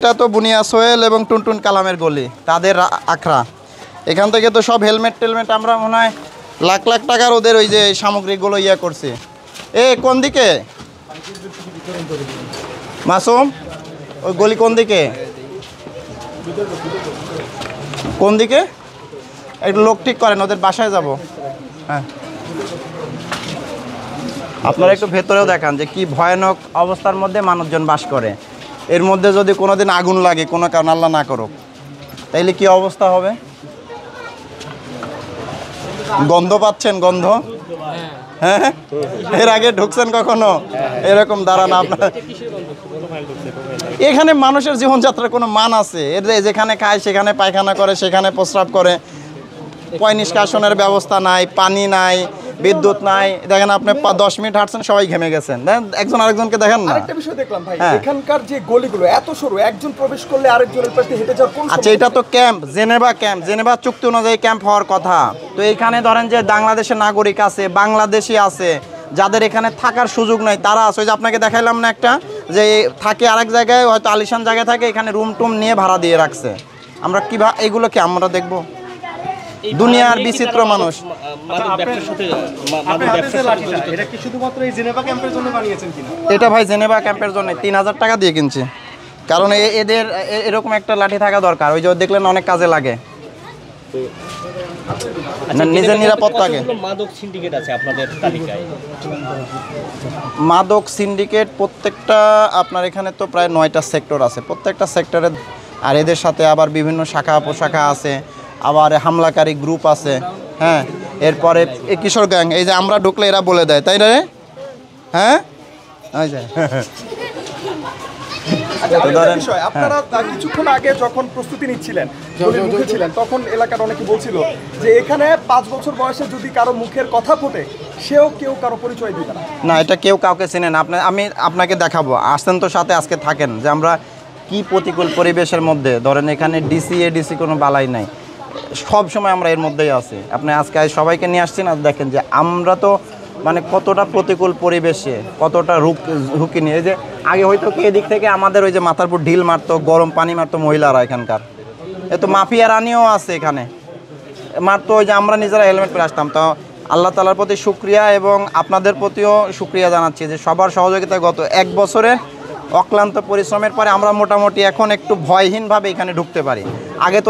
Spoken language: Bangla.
এটা তো বুনিয়া সোহেল এবং টুনটুন কালামের গলি, তাদের আখড়া। এখান থেকে তো সব হেলমেট টেলমেট আমরা মনে হয় লাখ লাখ টাকার ওদের ওই যে সামগ্রীগুলো ইয়ে করছে। কোন দিকে মাসুম, ওই গলি কোন দিকে কোন দিকে একটু লোক ঠিক করেন, ওদের বাসায় যাব। হ্যাঁ, আপনারা একটু ভেতরেও দেখান যে কি ভয়ানক অবস্থার মধ্যে মানুষজন বাস করে। এর মধ্যে যদি কোনোদিন আগুন লাগে কোনো কারণ আল্লাহ না করুক, তাইলে কি অবস্থা হবে? গন্ধ পাচ্ছেন? গন্ধ? হ্যাঁ, এর আগে ঢুকছেন কখনো এরকম? দাঁড়ান, আপনার এখানে মানুষের জীবনযাত্রার কোনো মান আছে? এর যেখানে খায় সেখানে পায়খানা করে, সেখানে প্রস্রাব করে, পয় নিষ্কাশনের ব্যবস্থা নাই, পানি নাই, বিদ্যুৎ নাই। দেখেন আপনি 10 মিনিট হাঁটছেন, সবাই ঘেমে গেছেন। দেখেন একজন আরেকজনকে দেখেন না। আরেকটা বিষয় দেখলাম ভাই, এখানকার যে গলিগুলো এত সরু, একজন প্রবেশ করলে আরেকজনের পাশে হেঁটে যাওয়ার কোন? আচ্ছা, এটা তো ক্যাম্প, জেনেভা চুক্তি অনুযায়ী ক্যাম্প হওয়ার কথা। তো এইখানে ধরেন যে বাংলাদেশের নাগরিক আছে, বাংলাদেশি আছে, যাদের এখানে থাকার সুযোগ নাই তারা আছে। ওই যে আপনাকে দেখাইলাম না একটা, যে থাকে আরেক জায়গায়, হয়তো আলিশান জায়গায় থাকে, এখানে রুম টুম নিয়ে ভাড়া দিয়ে রাখছে। আমরা এগুলো কি আমরা দেখবো? দুনিয়ার বিচিত্র মানুষ। এটা ভাই জেনেভা ক্যাম্পের জন্য 3000 টাকা দিয়ে কিনছি, কারণ এদের এরকম একটা লাঠি থাকা দরকার। ওই যে দেখলেন অনেক কাজে লাগে, নিজের নিরাপত্তাকে। মাদক সিন্ডিকেট আছে আপনাদের তালিকায়? মাদক সিন্ডিকেট প্রত্যেকটা আপনার এখানে তো প্রায় 9টা সেক্টর আছে, প্রত্যেকটা সেক্টরে। আর এদের সাথে আবার বিভিন্ন শাখা প্রশাখা আছে, আবার হামলাকারী গ্রুপ আছে। হ্যাঁ, এরপরে কিশোর গ্যাং, এই যে আমরা ঢুকলে এরা বলে দেয়, তাই না রে? হ্যাঁ, আপনারা কিছুক্ষণ আগে যখন প্রস্তুতি নিচ্ছিলেন, তখন এলাকার অনেকে বলছিল যে এখানে 5 বছর বয়সে যদি কারো মুখের কথা ফোটে, সেও কেউ কারো পরিচয় দিবে না। না, এটা কেউ কাউকে চেনে না। আমি আপনাকে দেখাবো, আসছেন তো সাথে, আজকে থাকেন, যে আমরা কি প্রতিকূল পরিবেশের মধ্যে। ধরেন এখানে ডিসি কোনো বালাই নাই, সব সময় আমরা এর মধ্যেই আছি। আপনি আজকে সবাইকে নিয়ে আসছেন, আর দেখেন যে আমরা তো মানে কতটা প্রতিকূল পরিবেশে, কতটা ঝুঁকি নিয়ে। এই যে আগে হয়তো কি এদিক থেকে আমাদের ওই যে মাথার উপর ঢিল মারতো, গরম পানি মারতো মহিলারা এখানকার। এ তো মাফিয়া রানিও আছে এখানে, মারতো। ওই যে আমরা নিজেরা হেলমেট পরে আসতাম। তো আল্লাহ তাআলার প্রতি শুকরিয়া এবং আপনাদের প্রতিও শুকরিয়া জানাচ্ছি যে সবার সহযোগিতা গত 1 বছরে অক্লান্ত পরিশ্রমের পরে আমরা মোটামুটি এখন একটু ভয়হীনভাবে এখানে ঢুকতে পারি। আগে তো